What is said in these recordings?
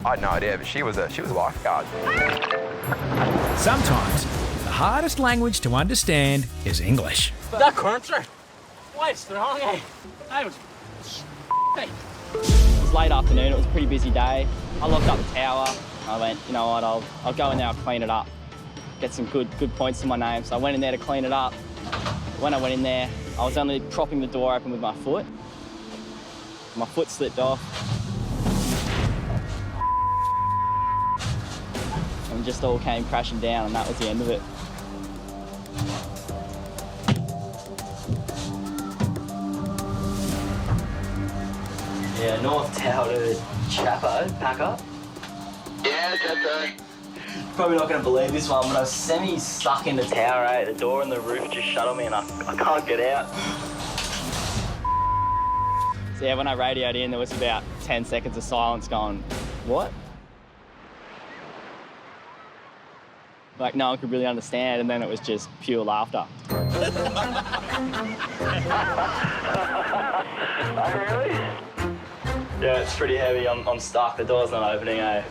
I had no idea, but she was a lifeguard. Sometimes the hardest language to understand is English. That country, what's wrong, eh? I was... It was late afternoon, it was a pretty busy day. I locked up the tower. I went, you know what, I'll go in there, I'll clean it up. Get some good points to my name. So I went in there to clean it up. When I went in there, I was only propping the door open with my foot. My foot slipped off. And just all came crashing down, and that was the end of it. Yeah, North Tower to Chapo, pack up. Yeah, that's right. Probably not going to believe this one, but I was semi-stuck in the tower, eh? The door and the roof just shut on me and I can't get out. So yeah, when I radioed in, there was about 10 seconds of silence going, what? Like no one could really understand, and then it was just pure laughter. Oh, really? Yeah, it's pretty heavy. I'm stuck. The door's not opening, eh?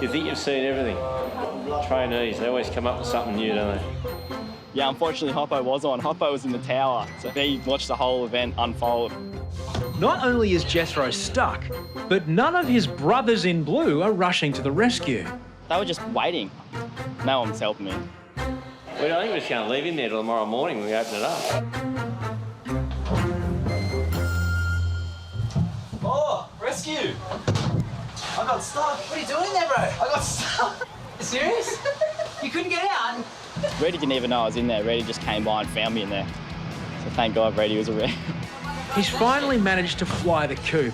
You think you've seen everything. Trainees, they always come up with something new, don't they? Yeah, unfortunately, Hoppo was on. Hoppo was in the tower, so he watched the whole event unfold. Not only is Jethro stuck, but none of his brothers in blue are rushing to the rescue. They were just waiting. No one was helping me. We don't think we're just going to leave him there till tomorrow morning when we open it up. Oh, rescue! I got stuck. What are you doing there, bro? I got stuck. Serious? You couldn't get out? Reddy didn't even know I was in there. Reddy just came by and found me in there. So thank God Reddy was around. He's finally managed to fly the coop,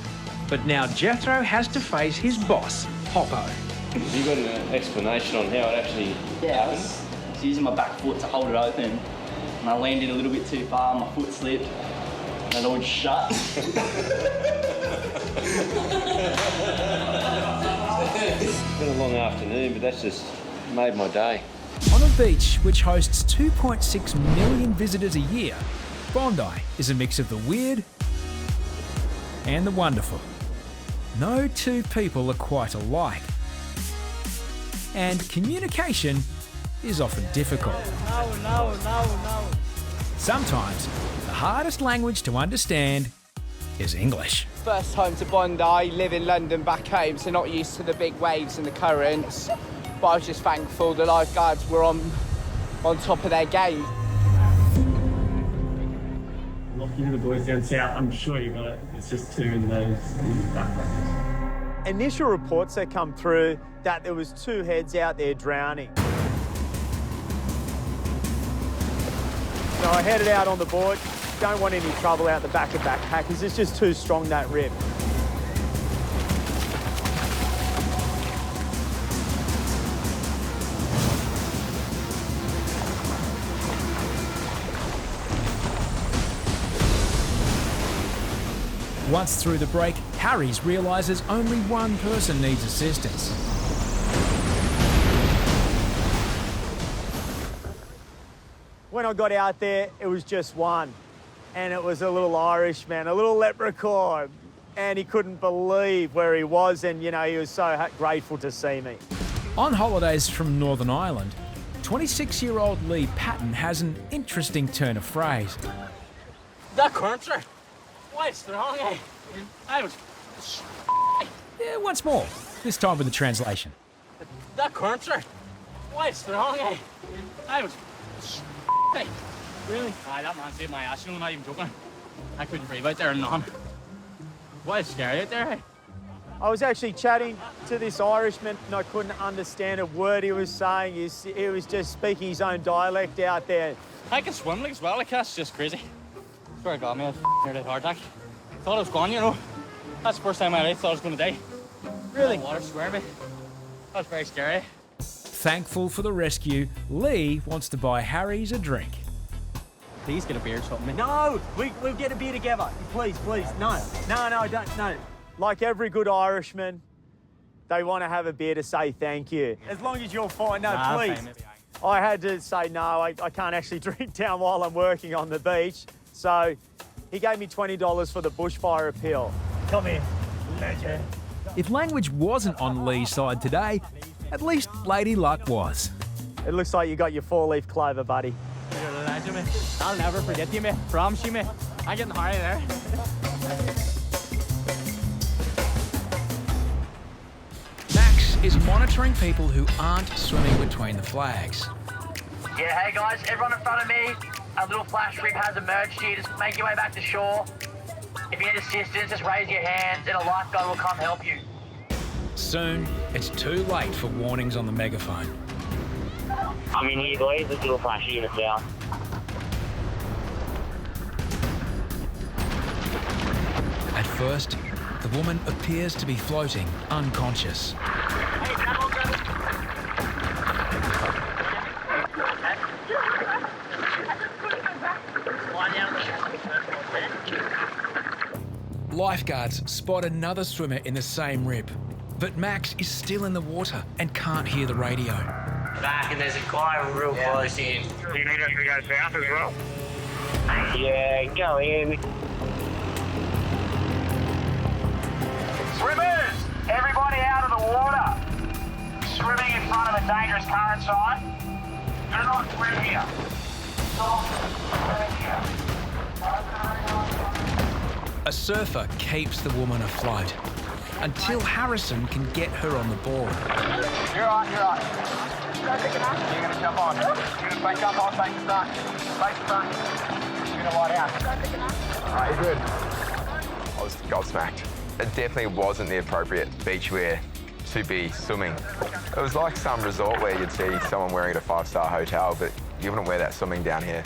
but now Jethro has to face his boss, Hoppo. Have you got an explanation on how it actually Yeah, I happened? was using my back foot to hold it open, and I leaned in a little bit too far, my foot slipped, and it all shut. It's been a long afternoon, but that's just made my day. On a beach which hosts 2.6 million visitors a year, Bondi is a mix of the weird and the wonderful. No two people are quite alike. And communication is often difficult. No. Sometimes the hardest language to understand is English. First time to Bondi, live in London back home, so not used to the big waves and the currents. But I was just thankful the lifeguards were on top of their game. Looking to the boys down south, I'm sure you got it. It's just two in those backpacks. Initial reports that come through that there was two heads out there drowning. So I headed out on the board. Don't want any trouble out the back of backpackers. It's just too strong, that rip. Once through the break, Harry's realises only one person needs assistance. When I got out there, it was just one. And it was a little Irishman, a little leprechaun. And he couldn't believe where he was, and, you know, he was so grateful to see me. On holidays from Northern Ireland, 26-year-old Lee Patton has an interesting turn of phrase. That country, what's wrong, eh? I was... Yeah, once more, this time with the translation. That country, what's wrong, eh? I was... Really? Aye, that man saved my ass, you know, I'm not even joking. I couldn't breathe out there and none. What is scary out there, eh? I was actually chatting to this Irishman and I couldn't understand a word he was saying. He was just speaking his own dialect out there. I can swim like as well, like that's just crazy. Swear to God, man, I nearly had a heart attack. Thought I was gone, you know. That's the first time in my life thought I was going to die. Really? The water square me. That was very scary. Thankful for the rescue, Lee wants to buy Harry's a drink. Please get a beer or something. No, we'll get a beer together. Please, no, don't, no. Like every good Irishman, they want to have a beer to say thank you. As long as you're fine, no, please. Fine, maybe I had to say no, I can't actually drink down while I'm working on the beach. So He gave me $20 for the bushfire appeal. Come here, legend. If language wasn't on Lee's side today, at least Lady Luck was. It looks like you got your 4-leaf clover, buddy. You're a legend, mate. I'll never forget you, mate. Promise you, mate. I'm getting high there. Max is monitoring people who aren't swimming between the flags. Yeah, hey guys, everyone in front of me, a little flash rib has emerged here. Just make your way back to shore. If you need assistance, just raise your hands and a lifeguard will come help you. Soon, it's too late for warnings on the megaphone. I'm in here, boys. There's a little flashy in the south. At first, the woman appears to be floating, unconscious. Lifeguards spot another swimmer in the same rib, but Max is still in the water and can't hear the radio. Back, and there's a guy real close in. You need us to go south as well? Yeah, go in. Swimmers, everybody out of the water. Swimming in front of a dangerous current sign. Do not swim here. Don't swim here. A surfer keeps the woman afloat until Harrison can get her on the board. You're right. You're going to jump on. You're going to face up on, face the front. Face the front. You're going to lie down. All right, you're good. I was gobsmacked. It definitely wasn't the appropriate beach wear to be swimming. It was like some resort where you'd see someone wearing at a 5-star hotel, but you wouldn't wear that swimming down here.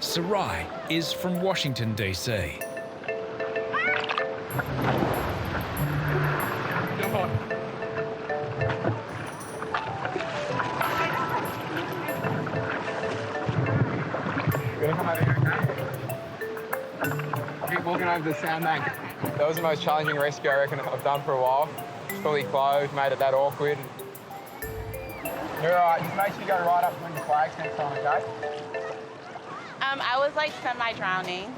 Sarai is from Washington, D.C. Keep walking over the sandbank. That was the most challenging rescue I reckon I've done for a while. Fully clothed, made it that awkward. You're all right, just make sure you go right up when the flags next time, okay? I was like semi-drowning.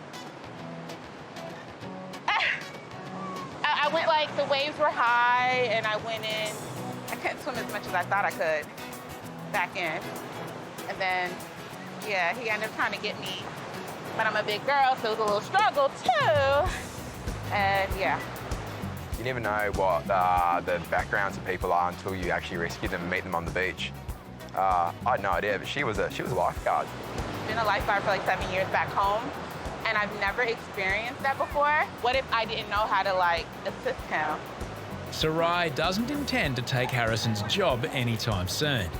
I went like, the waves were high and I went in. I couldn't swim as much as I thought I could back in. And then, yeah, he ended up trying to get me. But I'm a big girl, so it was a little struggle too. And yeah. You never know what the backgrounds of people are until you actually rescue them and meet them on the beach. I had no idea, but she was a lifeguard. I've been a lifeguard for like 7 years back home, and I've never experienced that before. What if I didn't know how to like assist him? Sarai doesn't intend to take Harrison's job anytime soon.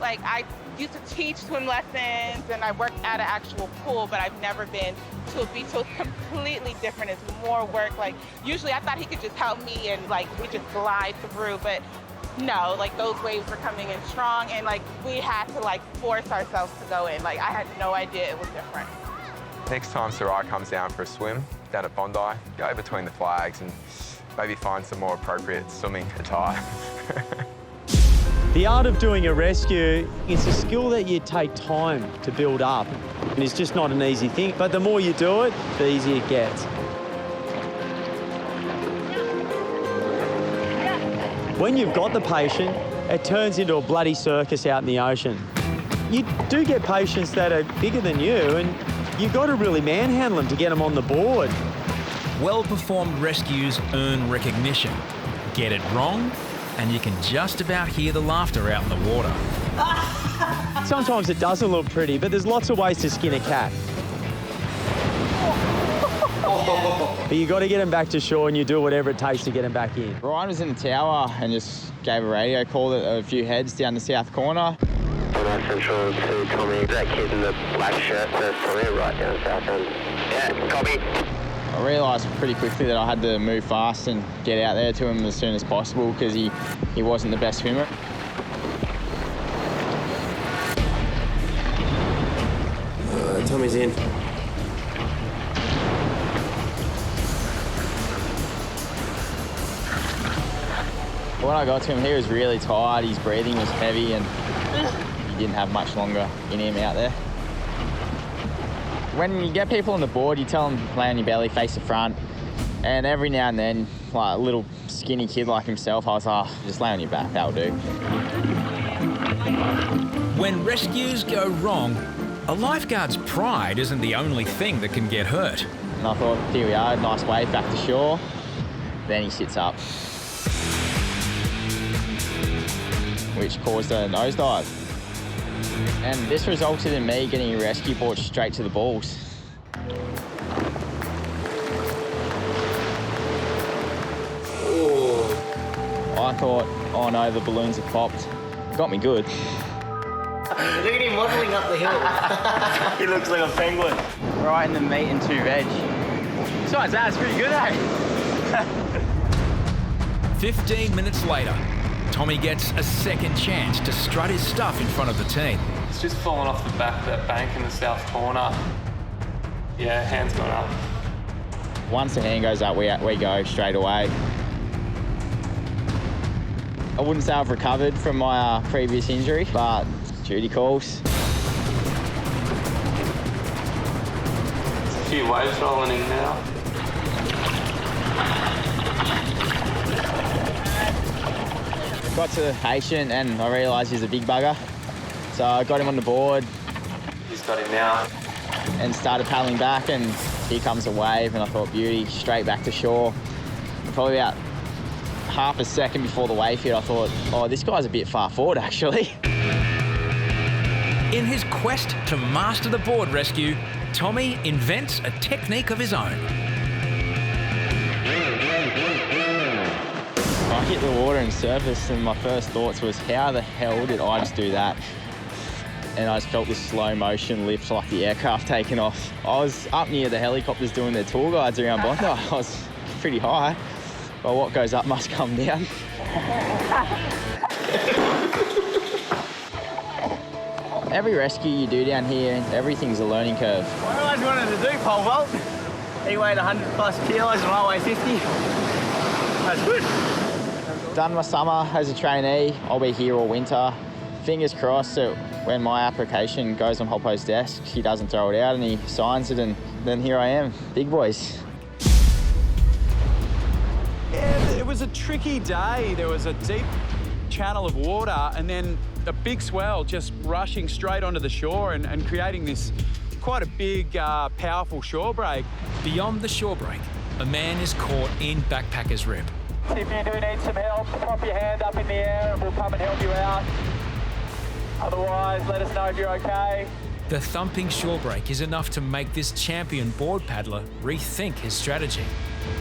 Like, I used to teach swim lessons and I worked at an actual pool, but I've never been to a beach, so it's completely different. It's more work. Like, usually I thought he could just help me and like we just glide through, but no, like those waves were coming in strong and like we had to like force ourselves to go in. Like, I had no idea it was different. Next time Sarai comes down for a swim down at Bondi, go between the flags and maybe find some more appropriate swimming attire. The art of doing a rescue is a skill that you take time to build up. And it's just not an easy thing, but the more you do it, the easier it gets. When you've got the patient, it turns into a bloody circus out in the ocean. You do get patients that are bigger than you, and you've got to really manhandle them to get them on the board. Well-performed rescues earn recognition. Get it wrong, and you can just about hear the laughter out in the water. Sometimes it doesn't look pretty, but there's lots of ways to skin a cat. But you got to get them back to shore, and you do whatever it takes to get them back in. Ryan was in the tower and just gave a radio call at a few heads down the south corner. Central to Tommy, that kid in the black shirt, that's Tommy right down the south end. Yeah, copy. I realised pretty quickly that I had to move fast and get out there to him as soon as possible because he wasn't the best swimmer. Tommy's in. When I got to him, he was really tired, his breathing was heavy and he didn't have much longer in him out there. When you get people on the board, you tell them lay on your belly, face the front. And every now and then, like a little skinny kid like himself, I was like, oh, just lay on your back, that'll do. When rescues go wrong, a lifeguard's pride isn't the only thing that can get hurt. And I thought, here we are, nice wave back to shore. Then he sits up, which caused a nosedive. And this resulted in me getting a rescue board straight to the balls. I thought, oh no, the balloons have popped. Got me good. Look at him waddling up the hill. He looks like a penguin. Right in the meat and 2 veg. Besides that, it's pretty good, eh? 15 minutes later, Tommy gets a second chance to strut his stuff in front of the team. It's just fallen off the back of that bank in the south corner. Yeah, hand's gone up. Once the hand goes up, we go straight away. I wouldn't say I've recovered from my previous injury, but duty calls. There's a few waves rolling in now. Got to the patient and I realised he's a big bugger. So I got him on the board. He's got him now. And started paddling back, and here comes a wave, and I thought, beauty, straight back to shore. Probably about half a second before the wave hit, I thought, oh, this guy's a bit far forward, actually. In his quest to master the board rescue, Tommy invents a technique of his own. I hit the water and surfaced, and my first thoughts was, how the hell did I just do that? And I just felt this slow motion lift like the aircraft taking off. I was up near the helicopters doing their tour guides around Bondi. I was pretty high, but what goes up must come down. Every rescue you do down here, everything's a learning curve. I always wanted to do pole vault. He weighed 100 plus kilos and I weigh 50. That's good. Done my summer as a trainee. I'll be here all winter. Fingers crossed that when my application goes on Hoppo's desk, he doesn't throw it out and he signs it, and then here I am, big boys. Yeah, it was a tricky day. There was a deep channel of water and then a big swell just rushing straight onto the shore and creating this quite a big, powerful shore break. Beyond the shore break, a man is caught in backpacker's rib. If you do need some help, pop your hand up in the air and we'll come and help you out. Otherwise, let us know if you're okay. The thumping shore break is enough to make this champion board paddler rethink his strategy.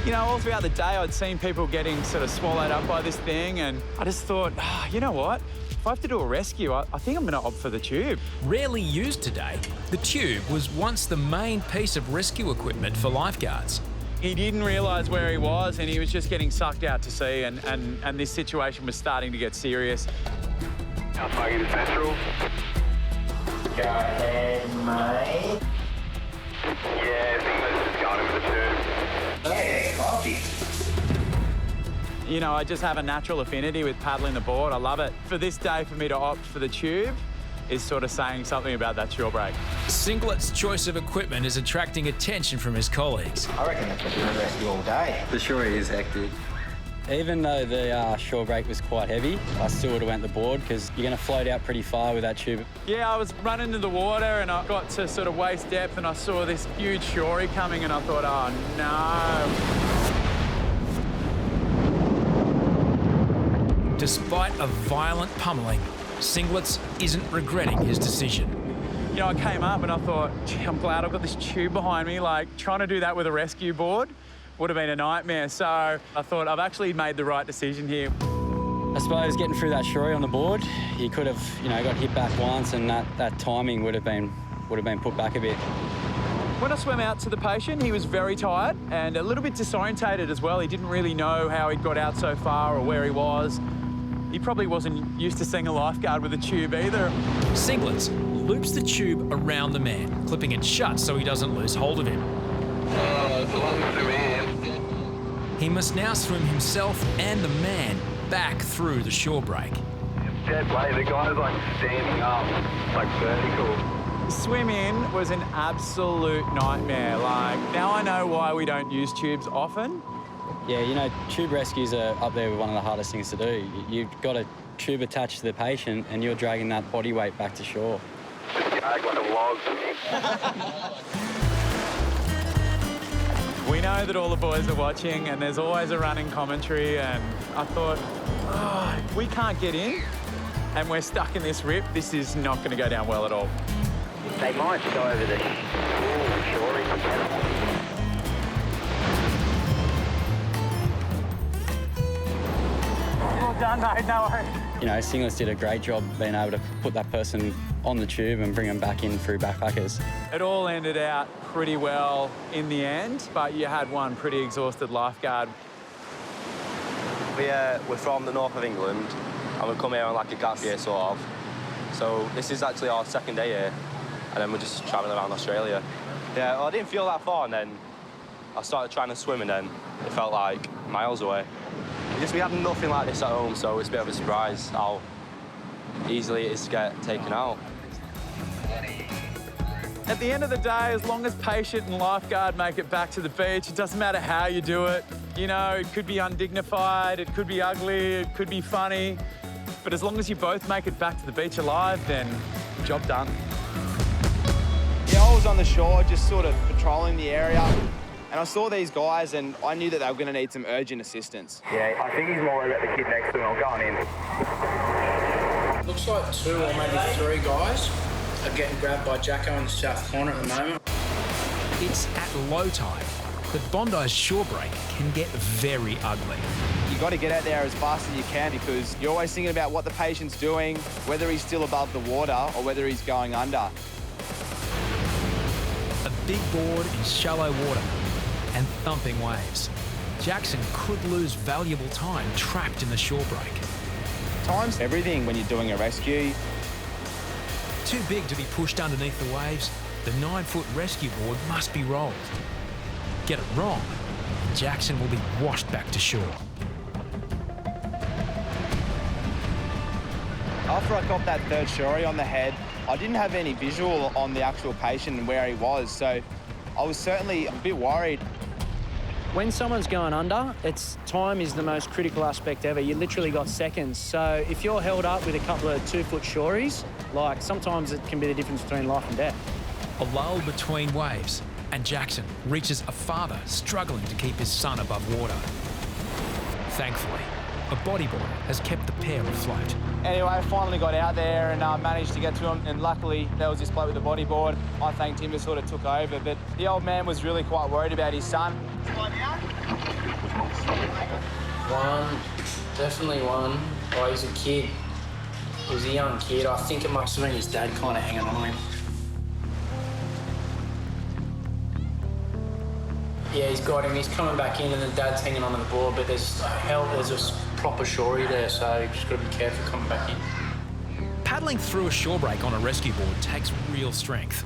You know, all throughout the day, I'd seen people getting sort of swallowed up by this thing, and I just thought, you know what? If I have to do a rescue, I think I'm going to opt for the tube. Rarely used today, the tube was once the main piece of rescue equipment for lifeguards. He didn't realise where he was, and he was just getting sucked out to sea, and this situation was starting to get serious. How far is central? Go ahead, mate. Yeah, I think that's just going with the tube. Yeah, coffee. You know, I just have a natural affinity with paddling the board. I love it. For this day, for me to opt for the tube is sort of saying something about that shore break. Singlet's choice of equipment is attracting attention from his colleagues. I reckon that's a rescue all day. The shore is hectic. Even though the shore break was quite heavy, I still would have went the board because you're going to float out pretty far with that tube. Yeah, I was running into the water and I got to sort of waist depth and I saw this huge shorey coming and I thought, oh no. Despite a violent pummeling, Singlets isn't regretting his decision. You know, I came up and I thought, gee, I'm glad I've got this tube behind me. Like, trying to do that with a rescue board would have been a nightmare. So I thought I've actually made the right decision here. I suppose getting through that shorey on the board, he could have, you know, got hit back once, and that timing would have been put back a bit. When I swam out to the patient, he was very tired and a little bit disorientated as well. He didn't really know how he'd got out so far or where he was. He probably wasn't used to seeing a lifeguard with a tube either. Singlets loops the tube around the man, clipping it shut so he doesn't lose hold of him. It's a long swim. He must now swim himself and the man back through the shore break. Dead weight, the guy's like standing up, like vertical. Swim-in was an absolute nightmare. Like, now I know why we don't use tubes often. Yeah, you know, tube rescues are up there with one of the hardest things to do. You've got a tube attached to the patient and you're dragging that body weight back to shore. Like a log. We know that all the boys are watching and there's always a running commentary, and I thought, oh, if we can't get in and we're stuck in this rip, this is not going to go down well at all. They might go over the shore together. Well done, mate, no worries. You know, Silliest did a great job being able to put that person on the tube and bring them back in through backpackers. It all ended out pretty well in the end, but you had one pretty exhausted lifeguard. We're from the north of England and we come here on like a gap year sort of. So this is actually our second day here, and then we're just travelling around Australia. Yeah, well, I didn't feel that far, and then I started trying to swim, and then it felt like miles away. We had nothing like this at home, so it's a bit of a surprise how easily it is to get taken out. At the end of the day, as long as patient and lifeguard make it back to the beach, it doesn't matter how you do it. You know, it could be undignified, it could be ugly, it could be funny, but as long as you both make it back to the beach alive, then job done. Yeah, I was on the shore just sort of patrolling the area, and I saw these guys and I knew that they were going to need some urgent assistance. Yeah, I think he's more worried about the kid next to him. I'm going in. Looks like 2 or maybe 3 guys are getting grabbed by Jacko in the south corner at the moment. It's at low tide that Bondi's shore break can get very ugly. You got to get out there as fast as you can because you're always thinking about what the patient's doing, whether he's still above the water or whether he's going under. A big board in shallow water and thumping waves. Jackson could lose valuable time trapped in the shore break. Time's everything when you're doing a rescue. Too big to be pushed underneath the waves, the 9-foot rescue board must be rolled. Get it wrong, Jackson will be washed back to shore. After I got that third shorey on the head, I didn't have any visual on the actual patient and where he was, so I was certainly a bit worried. When someone's going under, time is the most critical aspect ever. You literally got seconds. So if you're held up with a couple of 2-foot shoreys, like sometimes it can be the difference between life and death. A lull between waves, and Jackson reaches a father struggling to keep his son above water. Thankfully, a bodyboard has kept the pair afloat. Anyway, I finally got out there and managed to get to him, and luckily there was this bloke with the bodyboard. I thanked him, to sort of took over, but the old man was really quite worried about his son. One, definitely one. Oh, he's a kid. He was a young kid. I think it must have been his dad kind of hanging on him. Yeah, he's got him. He's coming back in and the dad's hanging onto the board, but there's a proper shorey there, so you've just got to be careful coming back in. Paddling through a shore break on a rescue board takes real strength.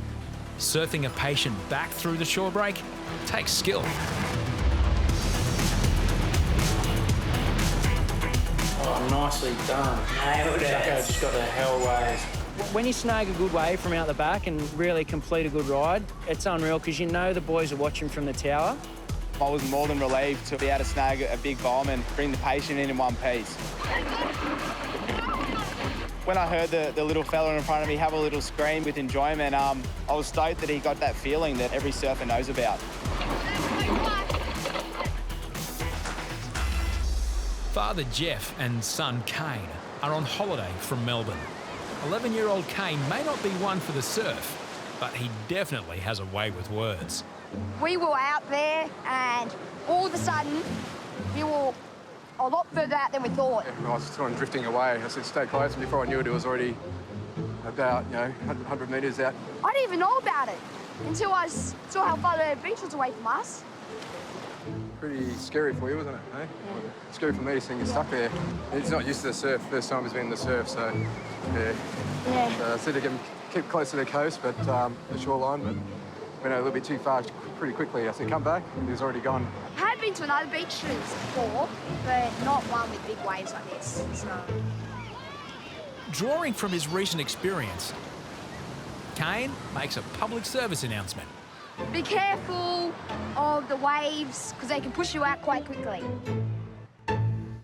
Surfing a patient back through the shore break takes skill. Oh, nicely done. Nailed it. Jacko just got the hell wave. When you snag a good wave from out the back and really complete a good ride, it's unreal because you know the boys are watching from the tower. I was more than relieved to be able to snag a big bomb and bring the patient in one piece. When I heard the little fella in front of me have a little scream with enjoyment, I was stoked that he got that feeling that every surfer knows about. Father Jeff and son Kane are on holiday from Melbourne. 11-year-old Kane may not be one for the surf, but he definitely has a way with words. We were out there and all of a sudden we were a lot further out than we thought. Yeah, I was sort of drifting away. I said, stay close, and before I knew it, it was already about, 100 metres out. I didn't even know about it until I saw how far the beach was away from us. Pretty scary for you, wasn't it? Eh? Yeah. Scary for me seeing you stuck there. He's not used to the surf. First time he's been in the surf, so yeah. So I said to keep close to the coast, but the shoreline, but went a little bit too far pretty quickly. I said, come back, and he was already gone. I had been to another beach before, but not one with big waves like this. So. Drawing from his recent experience, Kane makes a public service announcement. Be careful of the waves because they can push you out quite quickly.